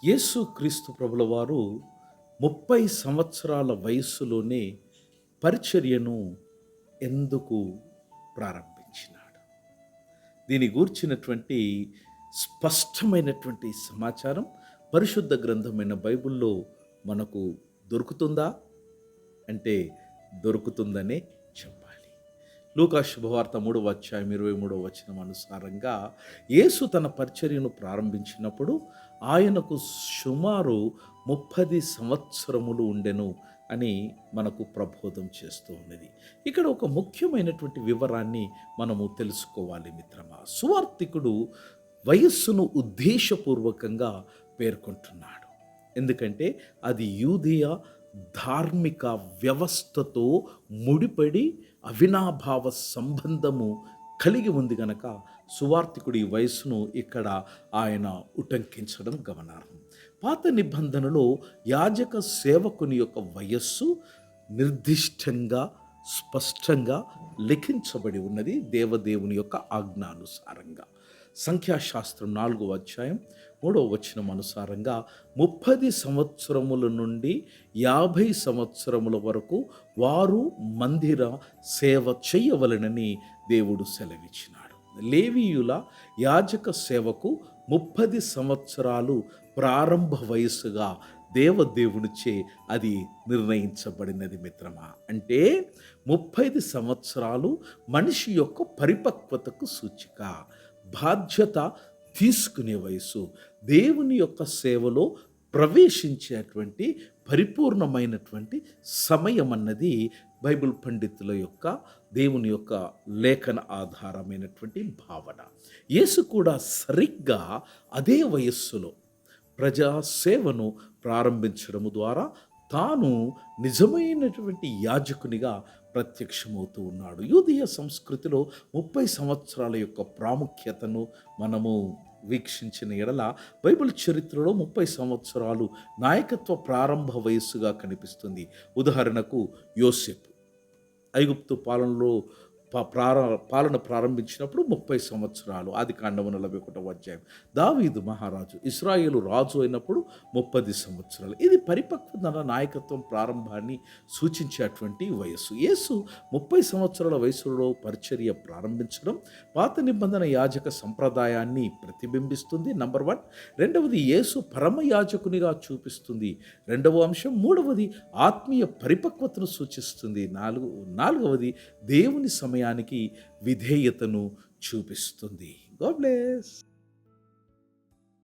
యేసుక్రీస్తు ప్రభుల వారు 30 సంవత్సరాల వయస్సులోనే పరిచర్యను ఎందుకు ప్రారంభించినాడు? దీని గూర్చినటువంటి స్పష్టమైనటువంటి సమాచారం పరిశుద్ధ గ్రంథమైన బైబిల్‌లో మనకు దొరుకుతుందా? అంటే దొరుకుతుందనే చెప్పాలి. లూకా శుభవార్త 3వ అధ్యాయం 23వ వచనం అనుసారంగా యేసు తన పరిచర్యను ప్రారంభించినప్పుడు ఆయనకు సుమారు 30 సంవత్సరములు ఉండెను అని మనకు ప్రబోధం చేస్తూ ఉన్నది. ఇక్కడ ఒక ముఖ్యమైనటువంటి వివరాన్ని మనము తెలుసుకోవాలి మిత్రమా. సువార్తికుడు వయస్సును ఉద్దేశపూర్వకంగా పేర్కొంటున్నాడు. ఎందుకంటే అది యూదయ ధార్మిక వ్యవస్థతో ముడిపడి అవినాభావ సంబంధము కలిగి ఉంది గనక సువార్తికుడి వయస్సును ఇక్కడ ఆయన ఉటంకించడం గమనార్హం. పాత నిబంధనలో యాజక సేవకుని యొక్క వయస్సు నిర్దిష్టంగా స్పష్టంగా లిఖించబడి ఉన్నది దేవదేవుని యొక్క ఆజ్ఞానుసారంగా. సంఖ్యాశాస్త్రం 4వ అధ్యాయం 3వ వచనం అనుసారంగా 30 సంవత్సరముల నుండి 50 సంవత్సరముల వరకు వారు మందిర సేవ చేయవలెనని దేవుడు సెలవిచ్చినాడు. లేవీయుల యాజక సేవకు 30 సంవత్సరాలు ప్రారంభ వయస్సుగా దేవదేవునిచే అది నిర్ణయించబడినది మిత్రమా. అంటే 30 సంవత్సరాలు మనిషి యొక్క పరిపక్వతకు సూచిక, బాధ్యత తీసుకునే వయసు, దేవుని యొక్క సేవలో ప్రవేశించేటువంటి పరిపూర్ణమైనటువంటి సమయం అన్నది బైబిల్ పండితుల యొక్క దేవుని యొక్క లేఖన ఆధారమైనటువంటి భావన. యేసు కూడా సరిగ్గా అదే వయస్సులో ప్రజా సేవను ప్రారంభించడము ద్వారా తాను నిజమైనటువంటి యాజకునిగా ప్రత్యక్షమవుతూ ఉన్నాడు. యూదయ సంస్కృతిలో 30 సంవత్సరాల యొక్క ప్రాముఖ్యతను మనము వీక్షించిన ఎడల బైబిల్ చరిత్రలో 30 సంవత్సరాలు నాయకత్వ ప్రారంభ వయస్సుగా కనిపిస్తుంది. ఉదాహరణకు యోసేపు ఐగుప్తు పాలనలో పాలన ప్రారంభించినప్పుడు 30 సంవత్సరాలు, ఆదికాండము 41వ అధ్యాయం. దావీదు మహారాజు ఇశ్రాయేలు రాజు అయినప్పుడు 30 సంవత్సరాలు. ఇది పరిపక్వత నాయకత్వం ప్రారంభాన్ని సూచించేటువంటి వయస్సు. యేసు 30 సంవత్సరాల వయసులో పరిచర్య ప్రారంభించడం పాత నిబంధన యాజక సంప్రదాయాన్ని ప్రతిబింబిస్తుంది. నంబర్ 1. రెండవది, యేసు పరమ యాజకునిగా చూపిస్తుంది. రెండవ అంశం. మూడవది, ఆత్మీయ పరిపక్వతను సూచిస్తుంది. నాలుగవది, దేవుని సమయానికి విధేయతను చూపిస్తుంది. God bless.